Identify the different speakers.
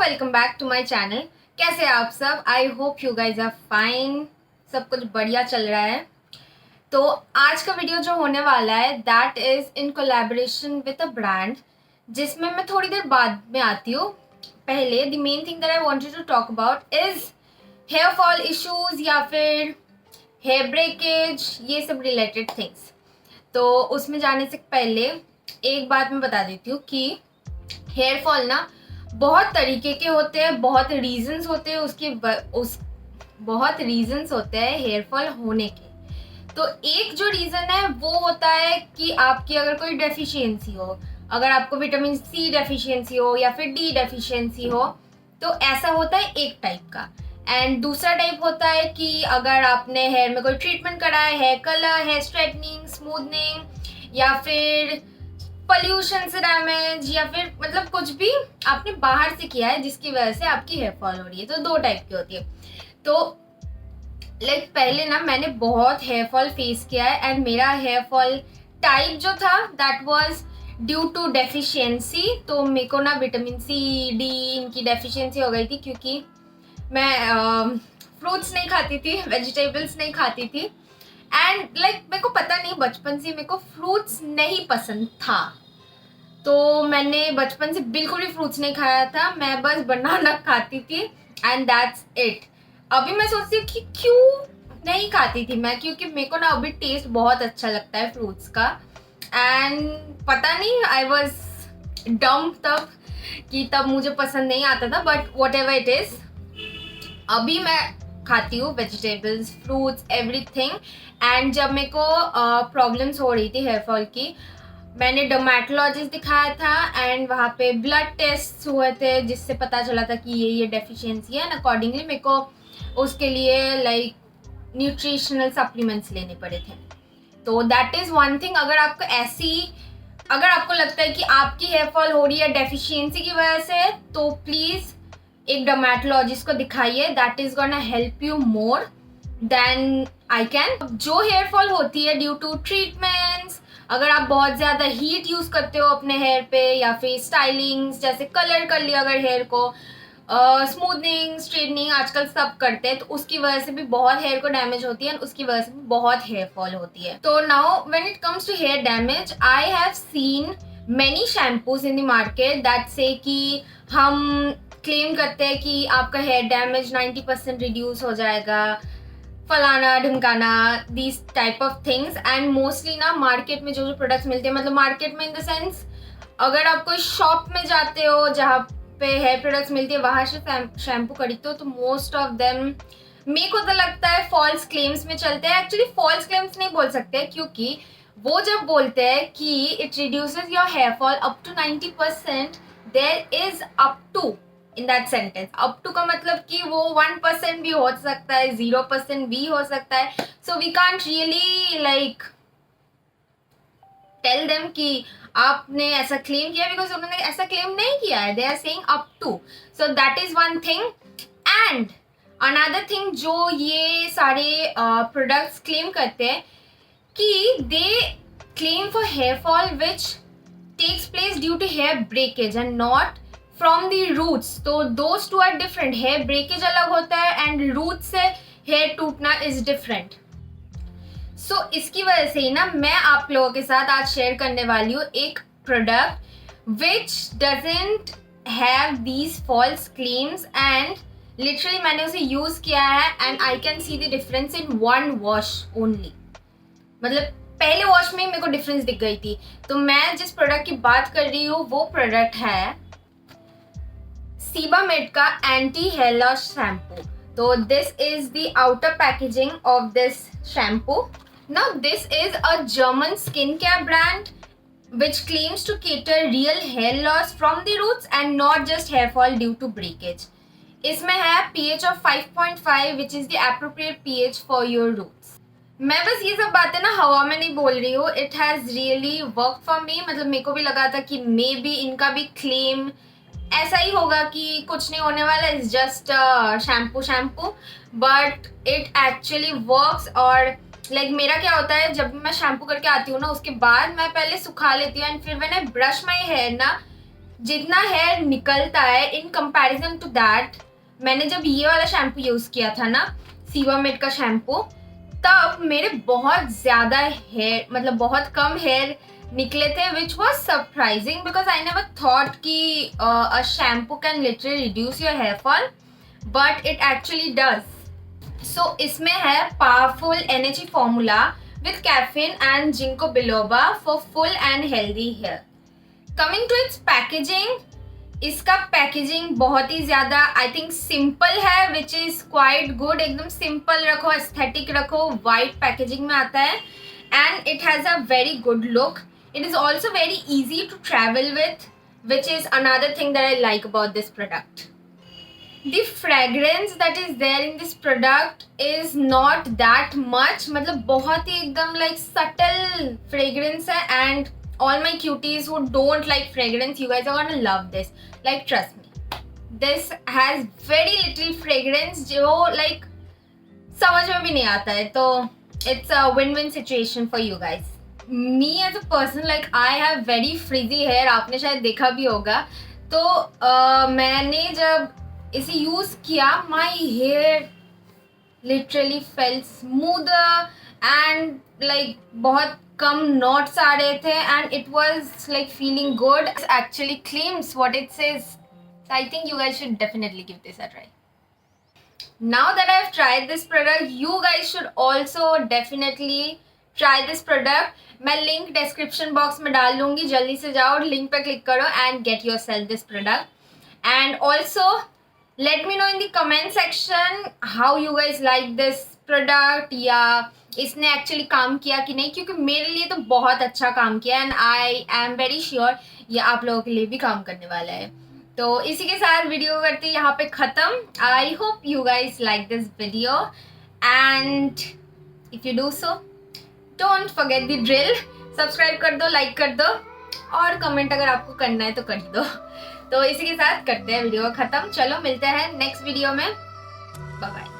Speaker 1: Welcome back to my channel. कैसे हैं आप सब? I hope you guys are fine. सब कुछ बढ़िया चल रहा है। तो आज का वीडियो जो होने वाला है that is in collaboration with a brand, जिसमें मैं थोड़ी देर बाद में आती हूँ। पहले the main thing that I wanted to talk about is hair fall issues या फिर हेयर ब्रेकेज, ये सब रिलेटेड थिंग्स। तो उसमें जाने से पहले एक बात मैं बता देती हूँ कि हेयर फॉल ना बहुत तरीके के होते हैं, बहुत रीजंस होते हैं बहुत रीजंस होते हैं हेयर फॉल होने के। तो एक जो रीजन है वो होता है कि आपकी अगर कोई डेफिशिएंसी हो, अगर आपको विटामिन सी डेफिशिएंसी हो या फिर डी डेफिशिएंसी हो, तो ऐसा होता है एक टाइप का। एंड दूसरा टाइप होता है कि अगर आपने हेयर में कोई ट्रीटमेंट करा है, hair colour, hair straightening, smoothening या फिर पॉल्यूशन से डैमेज या फिर मतलब कुछ भी आपने बाहर से किया है जिसकी वजह से आपकी हेयर फॉल हो रही है। तो दो टाइप की होती है। तो पहले ना मैंने बहुत हेयर फॉल फेस किया है एंड मेरा हेयर फॉल टाइप जो था that was due to deficiency. तो मेरे को ना विटामिन सी, डी इनकी डेफिशिएंसी हो गई थी क्योंकि मैं फ्रूट्स नहीं खाती थी, वेजिटेबल्स नहीं खाती थी। एंड मेरे को पता नहीं, बचपन से मेरे को फ्रूट्स नहीं पसंद था। तो मैंने बचपन से बिल्कुल भी फ्रूट्स नहीं खाया था, मैं बस बनाना खाती थी एंड दैट्स इट। अभी मैं सोचती हूँ कि क्यों नहीं खाती थी मैं, क्योंकि मेरे को ना अभी टेस्ट बहुत अच्छा लगता है फ्रूट्स का। एंड पता नहीं, आई वॉज डम तब कि तब मुझे पसंद नहीं आता था, but what ever it is अभी मैं खाती हूँ वेजिटेबल्स, फ्रूट्स, एवरीथिंग। एंड जब मेरे को प्रॉब्लम्स हो रही थी हेयर फॉल की, मैंने डर्मेटोलॉजिस्ट दिखाया था एंड वहाँ पे ब्लड टेस्ट हुए थे जिससे पता चला था कि ये डेफिशिएंसी है। एंड अकॉर्डिंगली मेरे को उसके लिए न्यूट्रिशनल सप्लीमेंट्स लेने पड़े थे। तो दैट इज़ वन थिंग। अगर आपको लगता है कि आपकी हेयर फॉल हो रही है डेफिशिएंसी की वजह से, तो प्लीज़ एक डर्मेटोलॉजिस्ट को दिखाइए। That is gonna help you more than I can. जो हेयर फॉल होती है ड्यू टू ट्रीटमेंट्स, अगर आप बहुत ज़्यादा हीट यूज़ करते हो अपने हेयर पे या फिर स्टाइलिंग्स, जैसे कलर कर लिया अगर हेयर को, स्मूथनिंग, स्ट्रेटनिंग आजकल सब करते हैं, तो उसकी वजह से भी बहुत हेयर को डैमेज होती है और उसकी वजह से भी बहुत हेयर फॉल होती है। तो now when it comes to hair damage, I have seen many shampoos in the market that say कि हम क्लेम करते हैं कि आपका हेयर डैमेज 90% रिड्यूस हो जाएगा, फलाना ढिमकाना, these type of things. And mostly ना मार्केट में जो प्रोडक्ट्स मिलते हैं, मतलब मार्केट में इन द सेंस अगर आप कोई शॉप में जाते हो जहाँ पे हेयर प्रोडक्ट्स मिलती है, वहाँ से शैम्पू खरीदते हो, तो मोस्ट ऑफ देम मेरे को तो लगता है फॉल्स क्लेम्स में चलते हैं। एक्चुअली फॉल्स क्लेम्स नहीं बोल सकते, क्योंकि वो जब बोलते हैं कि it reduces your hair fall up to 90%, there is up to in that sentence. Up to का मतलब कि वो 1% भी हो सकता है, 0% भी हो सकता है। So we can't really tell them कि आपने ऐसा क्लेम किया, बिकॉज उन्होंने ऐसा क्लेम नहीं किया है। They are saying up to. So that is one thing. And another thing जो ये सारे प्रोडक्ट्स क्लेम करते हैं कि they claim for hair fall which takes place due to hair breakage and not from the roots. तो those two are different. Hair breakage अलग होता है एंड रूट से हेयर टूटना इज डिफरेंट। सो इसकी वजह से ही ना मैं आप लोगों के साथ आज शेयर करने वाली हूँ एक product which doesn't have these false claims. And literally मैंने उसे यूज किया है and I can see the difference in one wash only. मतलब पहले वॉश में मेरे को डिफरेंस दिख गई थी। तो मैं जिस प्रोडक्ट की बात कर रही हूँ वो प्रोडक्ट है सीबामेड का एंटी हेयर लॉस शैम्पू। तो this is the outer packaging of this shampoo. Now this is a German skincare brand which claims to cater real hair loss from the roots and not just hair fall due to breakage. इसमें है pH of 5.5 which is the appropriate pH for your roots. मैं बस ये सब बातें ना हवा में नहीं बोल रही हूँ, it has really work for me. मतलब मेरे को भी लगा था कि मे बी इनका भी क्लेम ऐसा ही होगा कि कुछ नहीं होने वाला, is just shampoo, but it actually works. और लाइक मेरा क्या होता है, जब मैं शैम्पू करके आती हूँ ना, उसके बाद मैं पहले सुखा लेती हूँ एंड फिर when I brush my hair ना, जितना हेयर निकलता है इन कंपैरिजन टू दैट, मैंने जब ये वाला शैम्पू यूज़ किया था ना, सीवामेड का शैम्पू, तब मेरे बहुत ज़्यादा हेयर, मतलब बहुत कम हेयर निकले थे, which was surprising because I never thought कि a shampoo can literally reduce your hair fall, but it actually does. So इसमें है powerful energy formula with caffeine and ginkgo biloba for full and healthy hair. Coming to its packaging, इसका packaging बहुत ही ज़्यादा I think simple है, which is quite good. एकदम simple रखो, aesthetic रखो, वाइट पैकेजिंग में आता है and it has a very good look. It is also very easy to travel with, which is another thing that I like about this product. The fragrance that is there in this product is not that much, मतलब बहुत ही एकदम like subtle fragrance है, and all my cuties who don't like fragrance, you guys are gonna love this. Like trust me, this has very little fragrance जो like समझ में भी नहीं आता है, तो it's a win-win situation for you guys. Me as a person, like I have very frizzy hair, आपने शायद देखा भी होगा। तो मैंने जब इसे यूज़ किया, my hair literally felt smoother and like बहुत कम knots आ रहे थे and it was like feeling good. It actually claims what it says. So I think you guys should definitely give this a try. Now that I've tried this product, you guys should also definitely try this product. मैं link description box में डाल दूंगी, जल्दी से जाओ और link पे click करो and get your self this product. And also let me know in the comment section how you guys like this product, या इसने एक्चुअली काम किया कि नहीं, क्योंकि मेरे लिए तो बहुत अच्छा काम किया and I am very sure ये आप लोगों के लिए भी काम करने वाला है। तो इसी के साथ वीडियो करते यहाँ पे ख़त्म। आई hope you guys like this video and if you do so don't forget the drill, subscribe कर दो, लाइक कर दो और कमेंट अगर आपको करना है तो कर दो। तो इसी के साथ करते हैं वीडियो खत्म। चलो मिलते हैं नेक्स्ट वीडियो में, बाय बाय।